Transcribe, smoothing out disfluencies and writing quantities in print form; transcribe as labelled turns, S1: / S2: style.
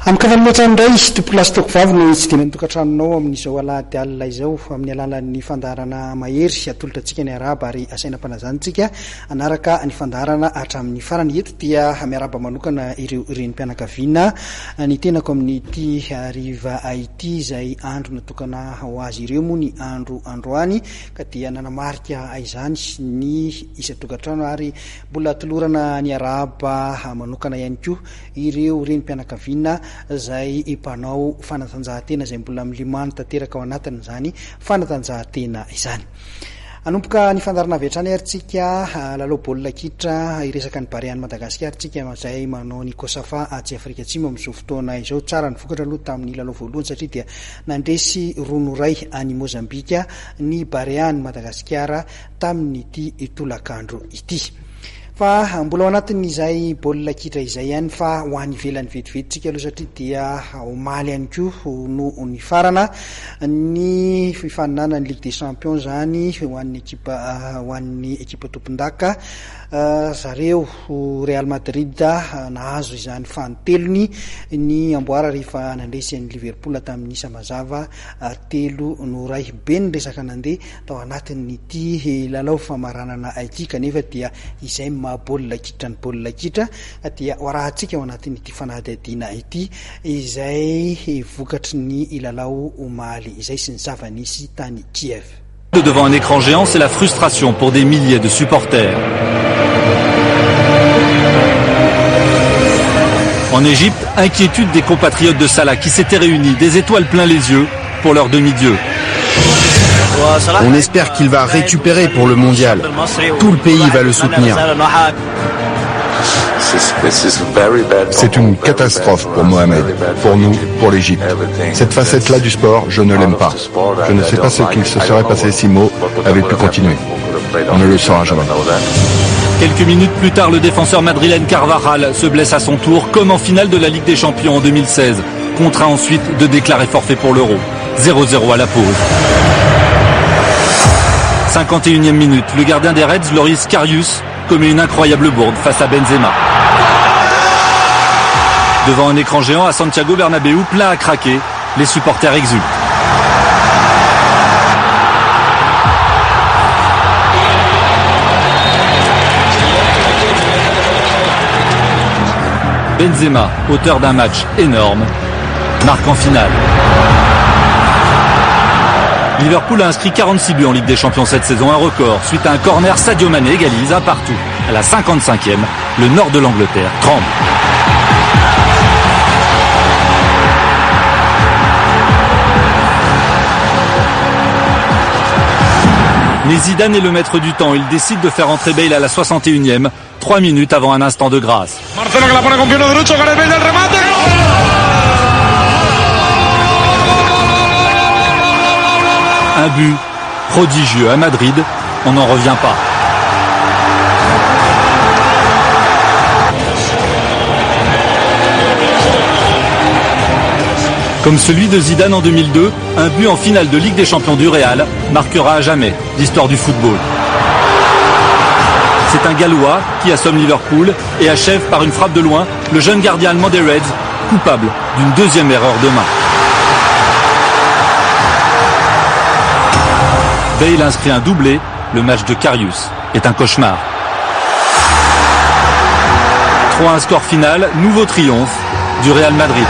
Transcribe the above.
S1: Amin'ny kafanoloatra indray topolasitoko vavy no tsy dimy tokantranonao amin'izao alahady alina izao amin'ny alalan'ny fandarana mahery atolotratsika ny araba ary asaina mpanazantsika anaraka ny fandarana hatramin'ny farany eto dia miaraba manokana ireo renim-pianakaviana ny tenako amin'ity ariva ity izay andro natokana ho azy ireo moa ny androany ka dia nanamarika izany ny isa-tokantrano ary mbola tolorana ny araba manokana ihany koa ireo renim-pianakaviana zay mpanao fanatanjahantena izay mbola milimano tanteraka ao anatiny izany fanatanjahantena izany. Anomboka ny fandarana avy hatrany ary tsika lalao baolina kitra iresaka ny Barea ny Madagasikara tsika izay manao ny Kosafa atsy Afrika Atsimo amin'izao fotoana izao tsara ny vokatra aloha tamin'ny lalao voalohany satria dia nandresy ronoray any Mozambika ny Barea ny Madagasikara tamin'ity tolakandro ity. Fa mbola ao anatin'izay baolina kitra izay ihany fa ho an'ny ivelany vetivety aloha satria dia omaly ihany koa no ny farana ny fifaninana ny Ligue des Champions zany ho an'ny ekipa tompon-daka zareo Real Madrid nahazo izany fanotelony ny amboara rehefa nandresy ny Liverpool tamin'ny isa mazava 3-0 be ny resaka nandeha tao anatin'ity lalao famaranana ity kanefa dia izay baolina kitra ny baolina kitra dia hoarahantsika ao anatin'ity fanadihadiana ity izay vokatry ny ilalao omaly izay sy ny zava-nisy tany Kiev.
S2: Devant un écran géant, c'est la frustration pour des milliers de supporters. En Égypte, inquiétude des compatriotes de Salah qui s'étaient réunis, des étoiles plein les yeux pour leur demi-dieu.
S3: On espère qu'il va récupérer pour le mondial. Tout le pays va le soutenir.
S4: C'est une catastrophe pour Mohamed, pour nous, pour l'Égypte. Cette facette-là du sport, je ne l'aime pas. Je ne sais pas ce qu'il se serait passé si Mo avait pu continuer. On ne le saura jamais.
S2: Quelques minutes plus tard, le défenseur madrilène Carvajal se blesse à son tour, comme en finale de la Ligue des Champions en 2016. Contraint ensuite de déclarer forfait pour l'Euro. 0-0 à la pause. 51e minute, le gardien des Reds, Loris Karius, commet une incroyable bourde face à Benzema. Devant un écran géant à Santiago Bernabéu, plein à craquer, les supporters exultent. Benzema, auteur d'un match énorme, marque en finale. Liverpool a inscrit 46 buts en Ligue des Champions cette saison, un record. Suite à un corner, Sadio Mané égalise un partout. À la 55e, le nord de l'Angleterre tremble. Mais Zidane est le maître du temps. Il décide de faire entrer Bale à la 61e, 3 minutes avant un instant de grâce.
S5: Marcelo que la pone con pierna derecho, Gareth Bale del remate.
S2: Un but prodigieux à Madrid, on n'en revient pas. Comme celui de Zidane en 2002, un but en finale de Ligue des Champions du Real marquera à jamais l'histoire du football. C'est un Gallois qui assomme Liverpool et achève par une frappe de loin le jeune gardien allemand des Reds, coupable d'une deuxième erreur de main. Bale inscrit un doublé, le match de Karius est un cauchemar. 3-1 score final, nouveau triomphe du Real Madrid.